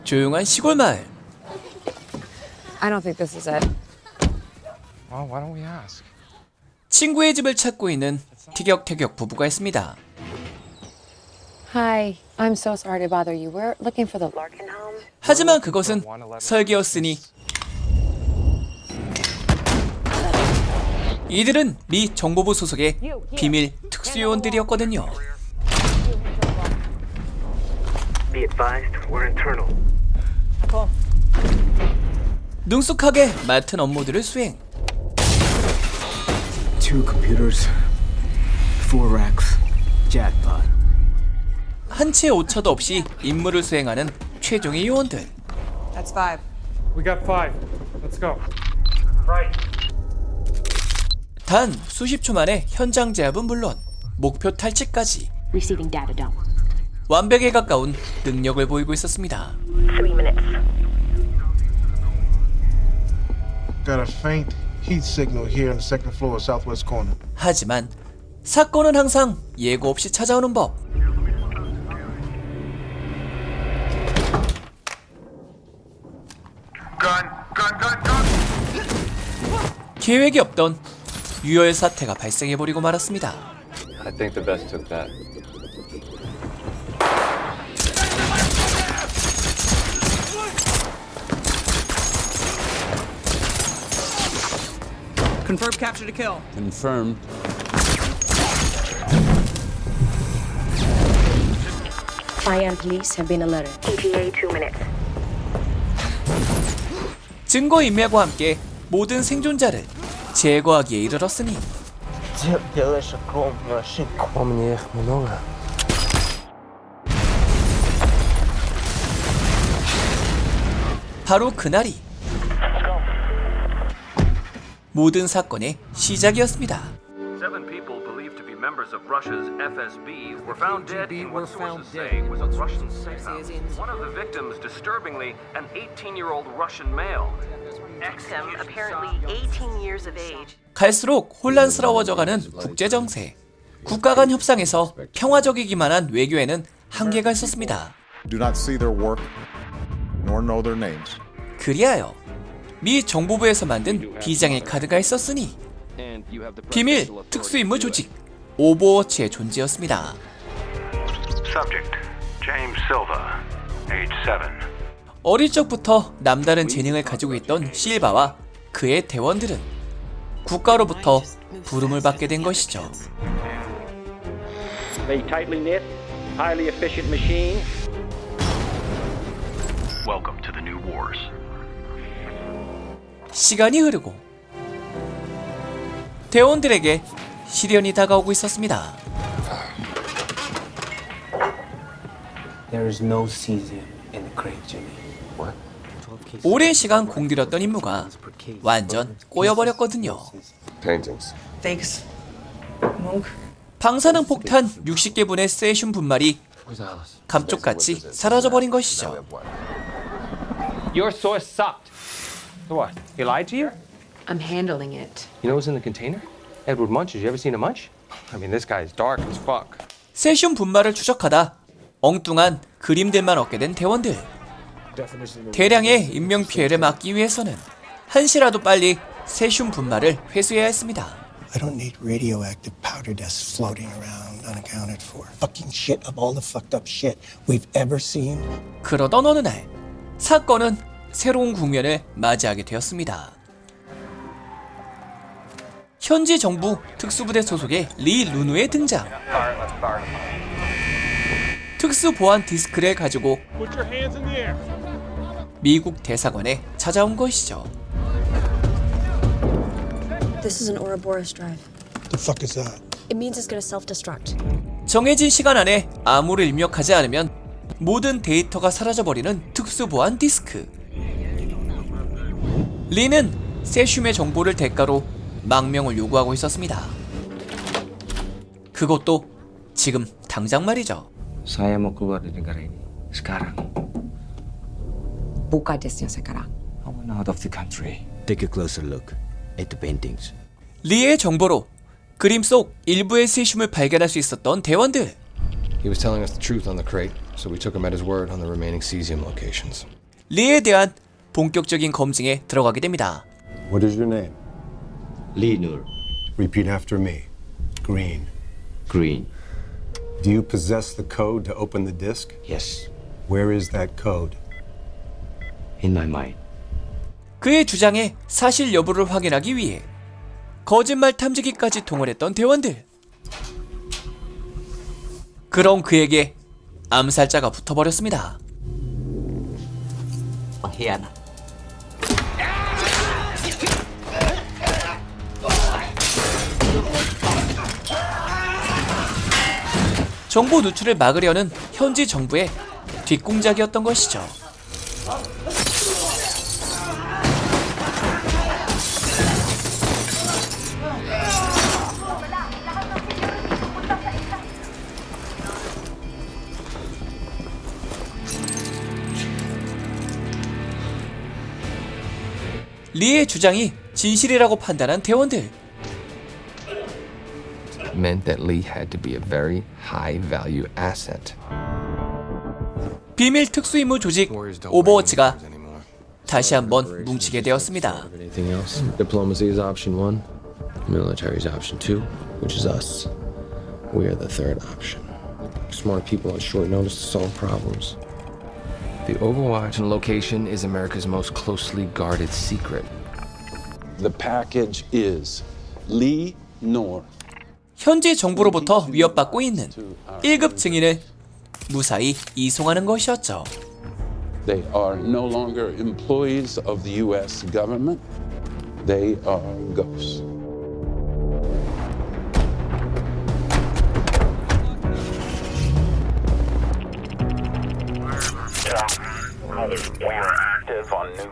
조용한 시골 마을. I don't think this is it. Well, why don't we ask? 친구의 집을 찾고 있는 티격태격 부부가 있습니다. Hi, I'm so sorry to bother you. We're looking for the Larkin home. 하지만 그것은 설계였으니 이들은 미 정보부 소속의 비밀 특수요원들이었거든요. Be advised, we're internal. 능숙하게 맡은 업무들을 수행. 2 computers, 4 racks, jackpot. 한 치의 오차도 없이 임무를 수행하는 최종의 요원들. That's 5. We got 5. Let's go. Right. 단 수십 초 만에 현장 제압은 물론 목표 탈취까지 Receiving data dump. 완벽에 가까운 능력을 보이고 있었습니다. 3 minutes. Got a faint heat signal here in the second floor, southwest corner. 하지만 사건은 항상 예고 없이 찾아오는 법. 계획이 없던 유혈 사태가 발생해버리고 말았습니다. I think the best took that. Confirmed capture to kill. Confirmed. Fire and police have been alerted. ETA 2 minutes. 증거 인멸과 함께 모든 생존자를 제거하기에 이르렀으니 바로 그날이 모든 사건의 시작이었습니다. 7 people believed to be members of Russia's FSB were found dead in what sources say was a Russian safe house. One of the victims, disturbingly, an 18-year-old Russian male. Him, apparently 18 years of age. 갈수록 혼란스러워져가는 국제 정세. 국가 간 협상에서 평화적이기만 한 외교에는 한계가 있었습니다. Do not see their work nor know their names. 그리하여 미 정보부에서 만든 비장의 카드가 있었으니 비밀 특수임무 조직 오버워치의 존재였습니다. Subject, James Silva, age 7. 어릴 적부터 남다른 재능을 가지고 있던 실바와 그의 대원들은 국가로부터 부름을 받게 된 것이죠. Very tightly knit, highly efficient machine. Welcome to the new wars. 시간이 흐르고 대원들에게 시련이 다가오고 있었습니다. There is no cesium in the crate, Jimmy. What? 오랜 시간 공들였던 임무가 완전 꼬여버렸거든요. Paintings. Thanks. Monk. 방사능 폭탄 60개분의 세슘 분말이 감쪽같이 사라져버린 것이죠. Your source sucked. So what? He lied to you? I'm handling it. You know what's in the container? Edward Munch. Have you ever seen a munch? I mean, this guy's dark as fuck. 세슘 분말을 추적하다 엉뚱한 그림들만 얻게 된 대원들. 대량의 인명피해를 막기 위해서는 한시라도 빨리 세슘 분말을 회수해야 했습니다. I don't need radioactive powder dust floating around unaccounted for. Fucking shit of all the fucked up shit we've ever seen. 그러던 어느 날 사건은 새로운 국면을 맞이하게 되었습니다. 현지 정부 특수부대 소속의 리 루누의 등장. 특수 보안 디스크를 가지고 미국 대사관에 찾아온 것이죠. This is an Ouroboros drive. The fuck is that? It means it's gonna self-destruct. 정해진 시간 안에 암호를 입력하지 않으면 모든 데이터가 사라져버리는 특수 보안 디스크. 리는 세슘의 정보를 대가로 망명을 요구하고 있었습니다. 그것도 지금 당장 말이죠. Saya mau keluar dari negara ini sekarang. Buka desnya sekarang. I want out of the country. Take a closer look at the paintings. 리의 정보로 그림 속 일부의 세슘을 발견할 수 있었던 대원들. He was telling us the truth on the crate, so we took him at his word on the remaining cesium locations. 리에 대한 본격적인 검증에 들어가게 됩니다. What is your name? Lee Nur. Repeat after me. Green. Green. Do you possess the code to open the disk? Yes. Where is that code? In my mind. 그의 주장의 사실 여부를 확인하기 위해 거짓말 탐지기까지 동원했던 대원들. 그럼 그에게 암살자가 붙어버렸습니다. 희한하. 정보 누출을 막으려는 현지 정부의 뒷공작이었던 것이죠. 리의 주장이 진실이라고 판단한 대원들. Meant that Lee had to be a very high value asset. 비밀 특수임무 조직 오버워치가 다시 한번 뭉치게 되었습니다. Anything else? Diplomacy is option 1. Military is option 2, which is us. We are the third option. Smart people on short notice to solve problems. The Overwatch location is America's most closely guarded secret. The package is Lee Nur. 현지 정부로부터 위협받고 있는 1급 증인을 무사히 이송하는 것이었죠. They are no longer employees of the U.S. government. They are ghosts. We are active on new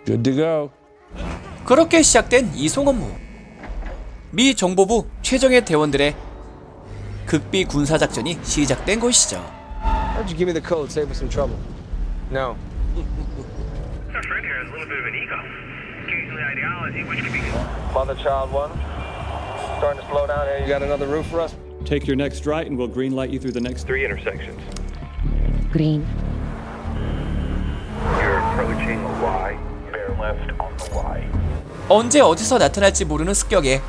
Good to go. 그렇게 시작된 이송 업무. 미 정보부 최정예 대원들의 극비 군사 작전이 시작된 것이죠. Why'd you give me the code? Save us some trouble. No. Our friend here has a little bit of an ego. Occasionally ideology, which can be Mother child 1. Starting to slow down here. You got another roof for us? Take your next right and we'll green light you through the next 3 intersections. Green. You're approaching a Y. Bear left on the Y. 언제 어디서 나타날지 모르는 습격에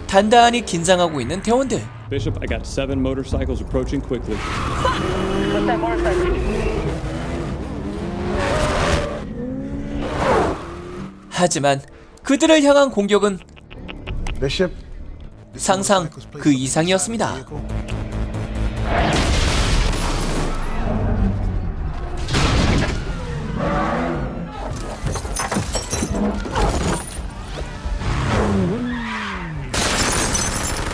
단단히 긴장하고 있는 대원들. Bishop, I got 7 motorcycles approaching quickly. What's that motorcycle? 하지만 그들을 향한 공격은 Bishop. 상상 그 이상이었습니다.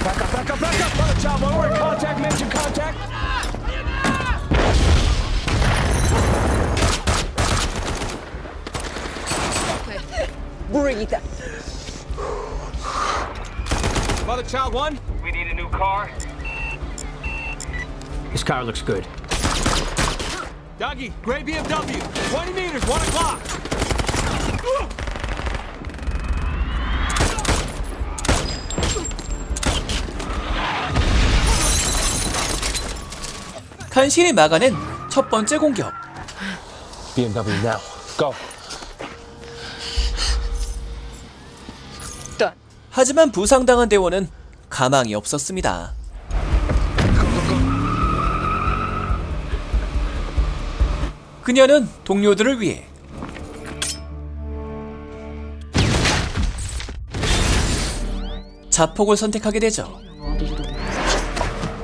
Back up! Mother child 1, we're in contact. Major contact. Bring it down. Mother child 1. We need a new car. This car looks good. Doggy, gray BMW. 20 meters, 1 o'clock. 간신히 막아낸 첫 번째 공격. BMW now. Go. 하지만 부상당한 대원은 가망이 없었습니다. 그녀는 동료들을 위해 자폭을 선택하게 되죠.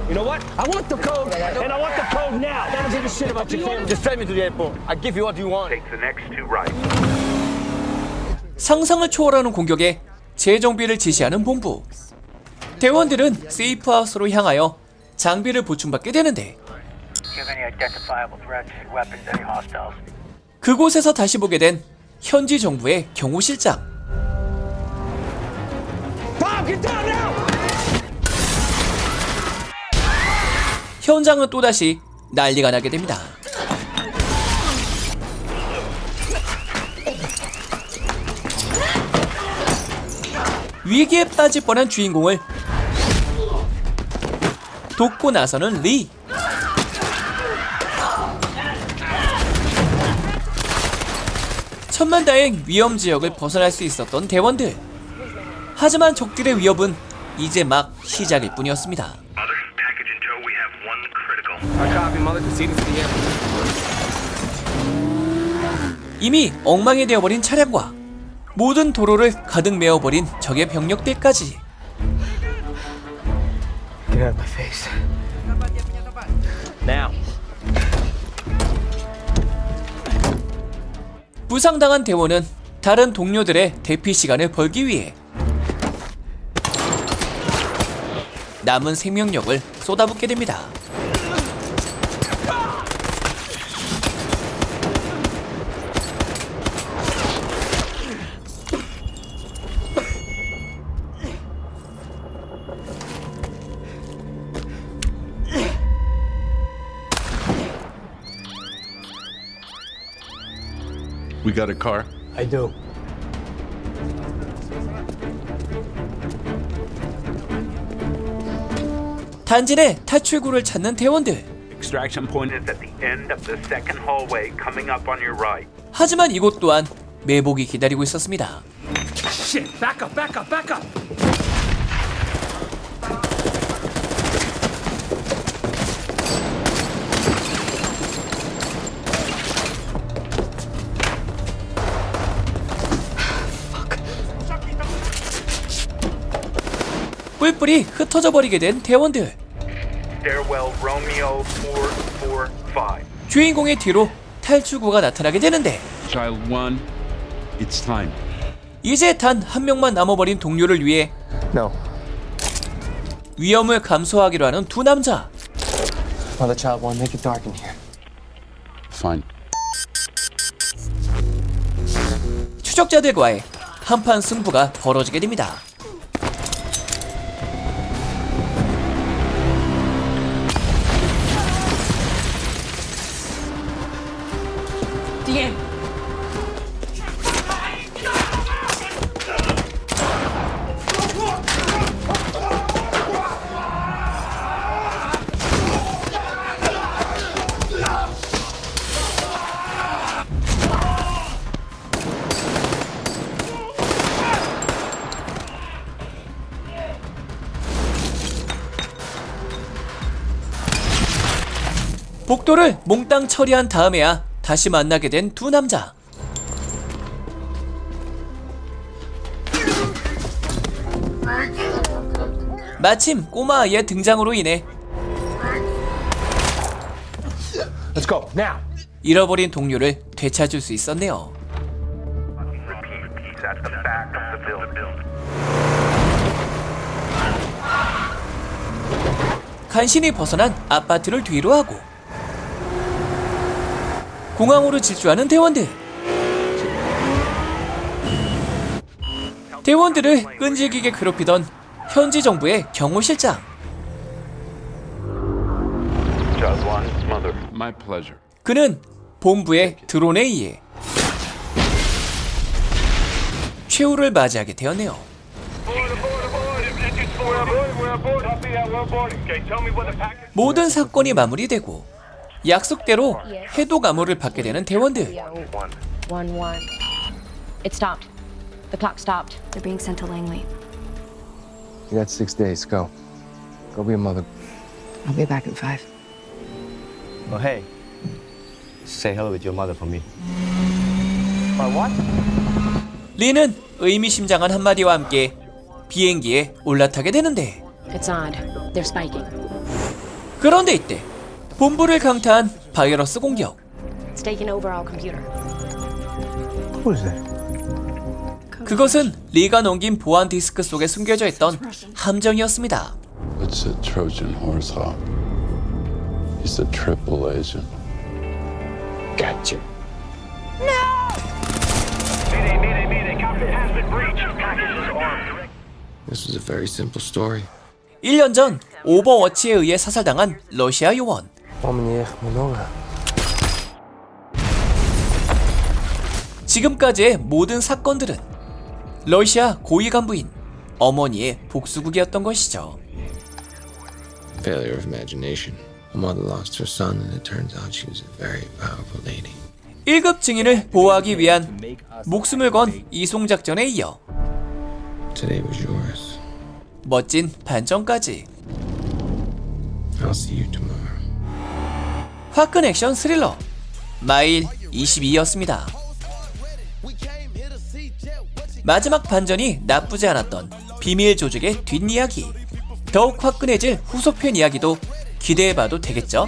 You know what? I want the code, and I want the code now. I don't give a shit about your family. Just drive me to the airport. I give you what you want. Take the next 2 right. 상상을 초월하는 공격에 재정비를 지시하는 본부. 대원들은 세이프하우스로 향하여 장비를 보충받게 되는데 그곳에서 다시 보게 된 현지 정부의 경호실장. 현장은 또다시 난리가 나게 됩니다. 위기에 빠질 뻔한 주인공을 돕고 나서는 리. 천만다행 위험 지역을 벗어날 수 있었던 대원들. 하지만 적들의 위협은 이제 막 시작일 뿐이었습니다. 이미 엉망이 되어버린 차량과 모든 도로를 가득 메워버린 적의 병력들까지. Get out of my face. Now. 부상당한 대원은 다른 동료들의 대피 시간을 벌기 위해 남은 생명력을 쏟아붓게 됩니다. We got a car? I do. 단지 내 탈출구를 찾는 대원들. Extraction point is at the end of the second hallway coming up on your right. 하지만 이곳 또한 매복이 기다리고 있었습니다. Shit! Back up! Back up! Back up! 뿔뿔이 흩어져 버리게 된 대원들. Stairwell Romeo 445. 주인공의 뒤로 탈출구가 나타나게 되는데 Child 1, it's time. 이제 단 한 명만 남아버린 동료를 위해 No. 위험을 감수하기로 하는 두 남자. Mother child one, make it dark in here. Fine. 추적자들과의 한판 승부가 벌어지게 됩니다. DM. 복도를 몽땅 처리한 다음에야 다시 만나게 된 두 남자. 마침 꼬마 아이의 등장으로 인해 Let's go now. 잃어버린 동료를 되찾을 수 있었네요. He's at the back of the building. 간신히 벗어난 아파트를 뒤로 하고 공항으로 질주하는 대원들. 대원들을 끈질기게 괴롭히던 현지 정부의 경호실장. Child 1's mother. My pleasure. 그는 본부의 드론에 의해 최후를 맞이하게 되었네요. 모든 사건이 마무리되고 약속대로 해독 암호를 받게 되는 대원들. 1-1. It stopped. The clock stopped. They're being sent to Langley. You got 6 days. Go. Go be a mother. I'll be back in 5. Oh hey. Say hello with your mother for me. My what? 리는 의미심장한 한마디와 함께 비행기에 올라타게 되는데 It's odd. They're spiking. 그런데 이때 본부를 강타한 바이러스 공격. It's taken over our computer. What is that? 그것은 리가 넘긴 보안 디스크 속에 숨겨져 있던 함정이었습니다. It's a Trojan horse hawk. He's a triple agent. Gotcha. This was a very simple story. 1년 전 오버워치에 의해 사살당한 러시아 요원. 지금까지의 모든 사건들은 러시아 고위 간부인 어머니의 복수극이었던 것이죠. Failure of imagination. A mother lost her son, and it turns out she was a very powerful lady. 1급 증인을 보호하기 위한 목숨을 건 이송작전에 이어 Today was yours. 멋진 반전까지. I'll see you tomorrow. 화끈 액션 스릴러 마일 22였습니다. 마지막 반전이 나쁘지 않았던 비밀 조직의 뒷이야기. 더욱 화끈해질 후속편 이야기도 기대해봐도 되겠죠?